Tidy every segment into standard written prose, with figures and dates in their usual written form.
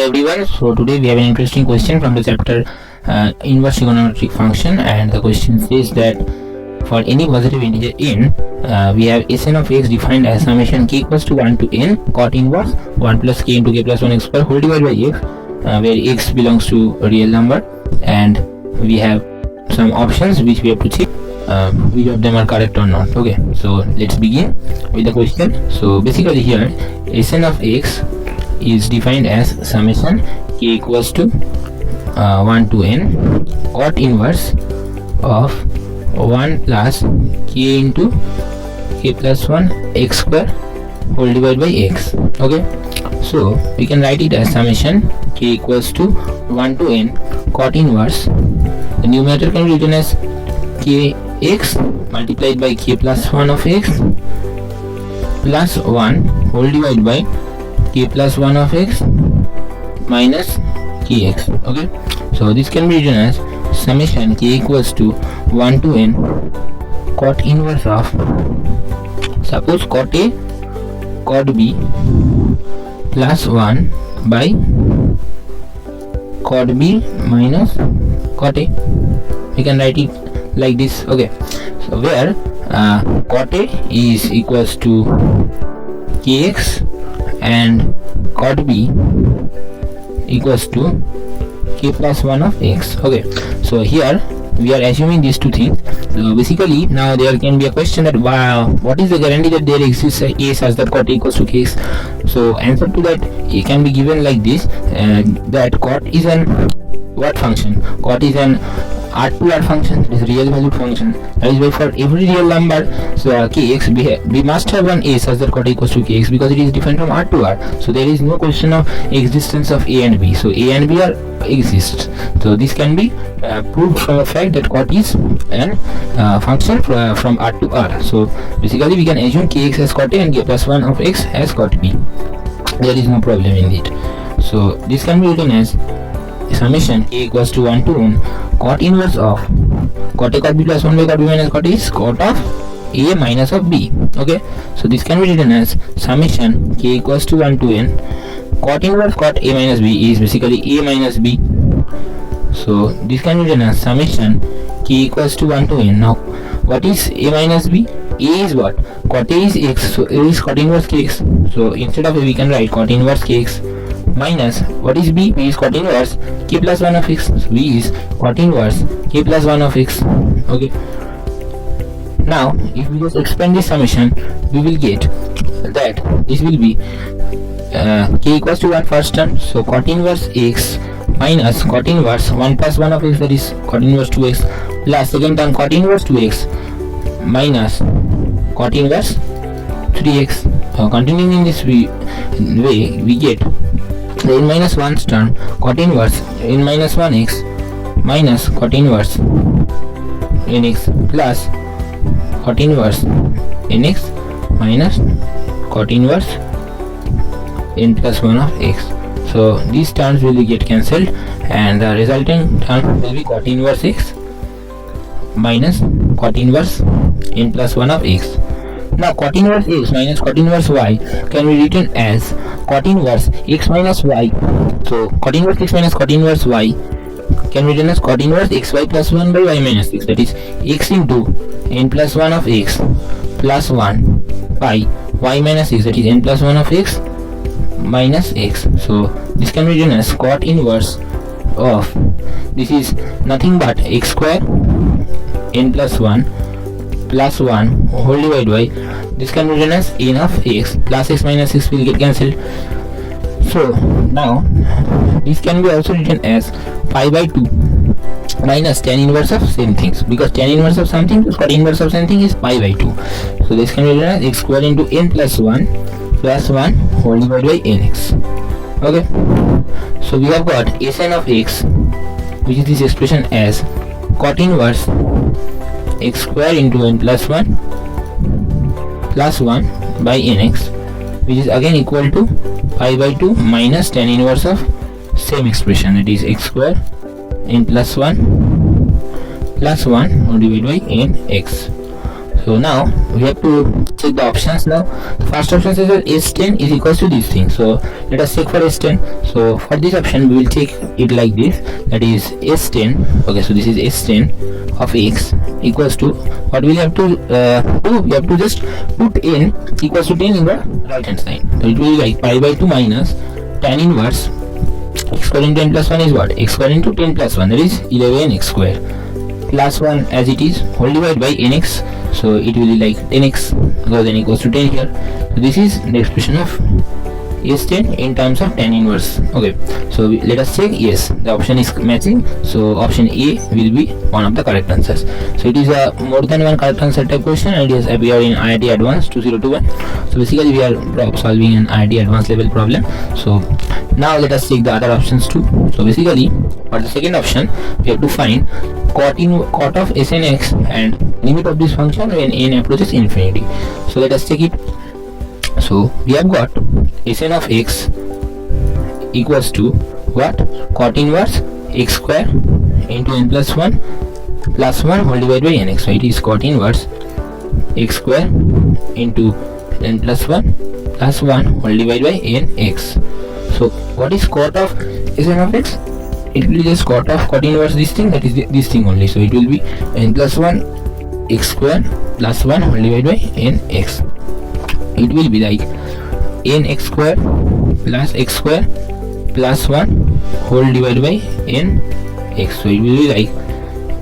everyone. So today we have an interesting question from the chapter Inverse Trigonometric Function, and the question says that for any positive integer n, we have Sn of x defined as summation k equals to 1 to n cot inverse 1 plus k into k plus 1 x square whole divided by x, where x belongs to a real number, and we have some options which we have to check which of them are correct or not. Okay, so let's begin with the question. So basically here Sn of x is defined as summation k equals to 1 to n cot inverse of 1 plus k into k plus 1 x square whole divided by x. Okay, so we can write it as summation k equals to 1 to n cot inverse. The numerator can be written as kx multiplied by k plus 1 of x plus 1 whole divided by k plus 1 of x minus kx. Okay, so this can be written as summation k equals to 1 to n cot inverse of, suppose cot a cot b plus 1 by cot b minus cot a. We can write it like this. Okay, so where cot a is equals to kx and cot b equals to k plus 1 of x. Okay, so here we are assuming these two things. So basically now there can be a question that what is the guarantee that there exists a such that cot equals to kx. So answer to that it can be given like this, that cot is an what function? Cot is an R2R function, it is real valued function. That is why for every real number, so kx, we must have one a such that cot equals to kx, because it is different from R to R. So there is no question of existence of a and b. So a and b are exist. So this can be proved from the fact that cot is an function from R to R. So basically we can assume kx as cot a and k plus 1 of x as cot b. There is no problem in it. So this can be written as summation k equals to 1 to n cot inverse of cot a cot b plus 1 by cot b minus cot a is cot of a minus of b. Okay, so this can be written as summation k equals to 1 to n cot inverse cot a minus b is basically a minus b. So this can be written as summation k equals to 1 to n. Now what is a minus b? A is what? Cot a is x, so a is cot inverse kx. So instead of a we can write cot inverse kx minus what is b? B is cot inverse k plus 1 of x. So b is cot inverse k plus 1 of x. Okay, now if we just expand this summation, we will get that this will be k equals to 1 first term, so cot inverse x minus cot inverse 1 plus 1 of x, that is cot inverse 2x, plus second term cot inverse 2x minus cot inverse 3x. Continuing in this way we get the n minus 1 term cot inverse n minus 1x minus cot inverse nx plus cot inverse nx minus cot inverse n plus 1 of x. So these terms will get cancelled and the resulting term will be cot inverse x minus cot inverse n plus 1 of x. Now cot inverse x minus cot inverse y can be written as cot inverse x minus y. So cot inverse x minus cot inverse y can be written as cot inverse xy plus 1 by y minus x, that is x into n plus 1 of x plus 1 by y minus x, that is n plus 1 of x minus x. So this can be written as cot inverse of, this is nothing but x square n plus 1 plus 1 whole divided by, this can be written as n of x plus x minus x will get cancelled. So now this can be also written as pi by 2 minus tan inverse of same things, because tan inverse of something is cot inverse of something is pi by 2. So this can be written as x square into n plus 1 plus 1 whole divided by nx. Okay, so we have got Sn of x, which is this expression as cot inverse x square into n plus 1 plus 1 by nx, which is again equal to pi by 2 minus tan inverse of same expression, it is x square n plus 1 plus 1 divided by nx. So now we have to check the options. Now the first option says that S10 is equals to this thing. So let us check for S10. So for this option we will take it like this, that is S10. Okay, so this is S10 of x equals to, what we have to do, we have to just put n equals to 10 in the right hand side. So it will be like pi by 2 minus tan inverse x square into n plus 1 is what? X square into 10 plus 1, that is 11x square, plus 1 as it is, whole divided by nx. So it will be like 10x because n equals to 10 here. So this is the expression of S10 in terms of tan inverse. Okay, so let us check. Yes, the option is matching, so option A will be one of the correct answers. So it is a more than one correct answer type question, and it has appeared in IIT Advanced 2021. So basically we are solving an IIT Advanced level problem. So now let us check the other options too. So basically for the second option we have to find cot of Snx and limit of this function when n approaches infinity. So let us check it. So we have got Sn of x equals to what? Cot inverse x square into n plus 1 whole divided by nx. So it is cot inverse x square into n plus 1 whole divided by nx. So what is cot of Sn of x? It will be just cot inverse this thing, that is this thing only. So it will be n plus 1 x square plus 1 whole divided by nx. It will be like nx square plus x square plus 1 whole divided by nx. So it will be like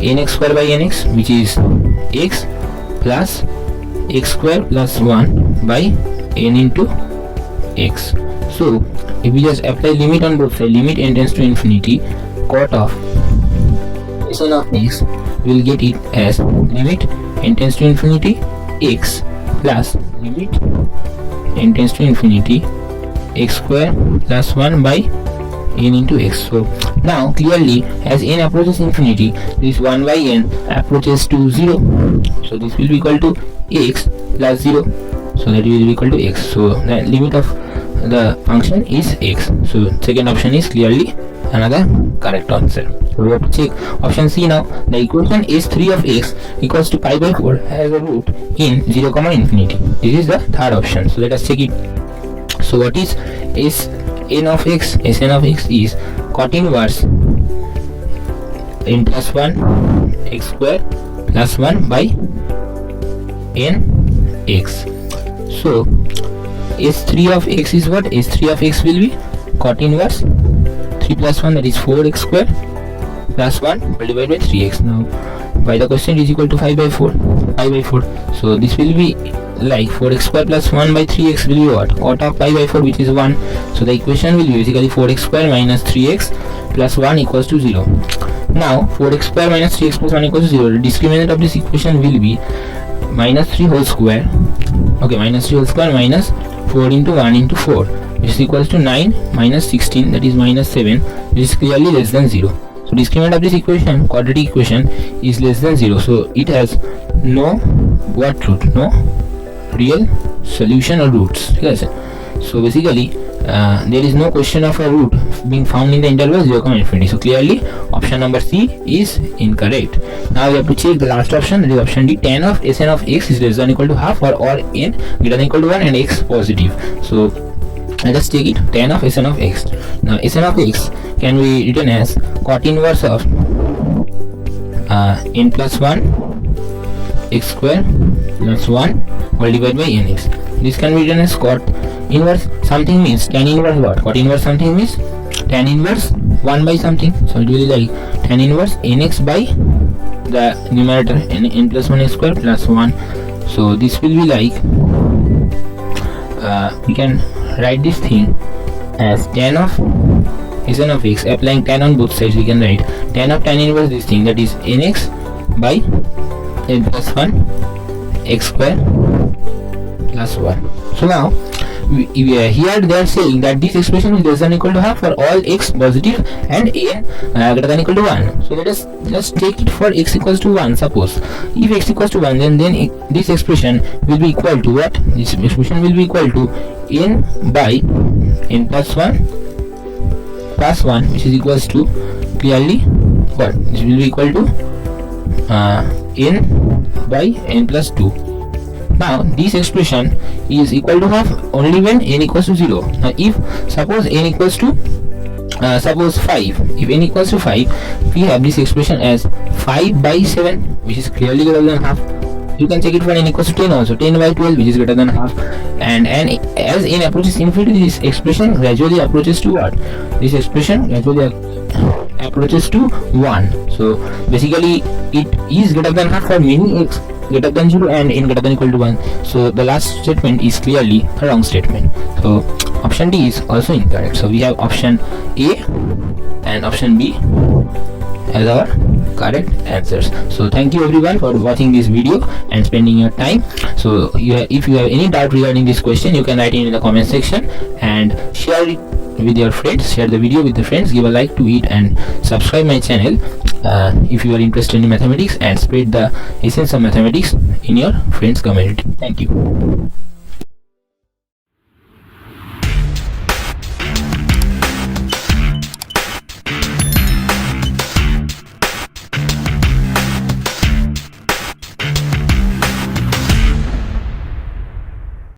nx square by nx, which is x, plus x square plus 1 by n into x. So if we just apply limit on both sides, limit n tends to infinity, cot of Sn of x, we will get it as limit n tends to infinity x plus limit n tends to infinity x square plus 1 by n into x. So now clearly as n approaches infinity, this 1 by n approaches to 0. So this will be equal to x plus 0. So that will be equal to x. So the limit of the function is x. So second option is clearly another correct answer. So we have to check option C now. The equation S3 of x equals to pi by 4 has a root in 0, infinity. This is the third option. So let us check it. So what is Sn of x? Sn of x is cot inverse n plus 1 x square plus 1 by n x. So S3 of x is what? S3 of x will be cot inverse 3 plus 1, that is 4x square plus 1 whole divided by 3x. Now by the question it is equal to 5 by 4. So this will be like 4x square plus 1 by 3x will be what? Cot of pi by 4, which is 1. So the equation will be basically 4x square minus 3x plus 1 equals to 0. Now 4x square minus 3x plus 1 equals to 0. The discriminant of this equation will be minus 3 whole square. Okay, minus 3 whole square minus 4 into 1 into 4, which is equals to 9 minus 16, that is minus 7, which is clearly less than 0. So discriminant of this equation, quadratic equation, is less than 0. So it has no what root? No real solution or roots. Yes. So basically there is no question of a root being found in the interval 0, infinity. So clearly option number C is incorrect. Now we have to check the last option, that is option D. Tan of Sn of x is less than or equal to half for all n greater than or equal to 1 and x positive. So let us take it. Tan of Sn of x. Now Sn of x can be written as cot inverse of n plus 1 x square plus 1 whole divided by nx. This can be written as cot inverse something means tan inverse what? Cot inverse something means tan inverse 1 by something. So it will be like tan inverse nx by the numerator n plus 1 x square plus 1. So this will be like we can write this thing as tan of Sn of x. Applying tan on both sides, we can write tan of tan inverse this thing, that is nx by n plus 1 x square plus 1. So now here they are saying that this expression is less than or equal to half for all x positive and n greater than or equal to 1. So let us just take it for x equals to 1. Suppose if x equals to 1, then this expression will be equal to what? This expression will be equal to n by n plus 1 plus 1, which is equals to clearly what? This will be equal to n by n plus 2. Now this expression is equal to half only when n equals to 0. Now if suppose n equals to suppose 5, if n equals to 5, we have this expression as 5 by 7, which is clearly greater than half. You can check it for n equals to 10 also, 10 by 12, which is greater than half. And as n approaches infinity, this expression gradually approaches to what? This expression gradually approaches to 1. So basically it is greater than half for many x greater than 0 and n greater than equal to 1. So the last statement is clearly a wrong statement. So option D is also incorrect. So we have option A and option B as our correct answers. So thank you everyone for watching this video and spending your time. So if you have any doubt regarding this question, you can write it in the comment section and share it with your friends. Share the video with the friends, give a like to it, and subscribe my channel if you are interested in mathematics, and spread the essence of mathematics in your friends community. Thank you.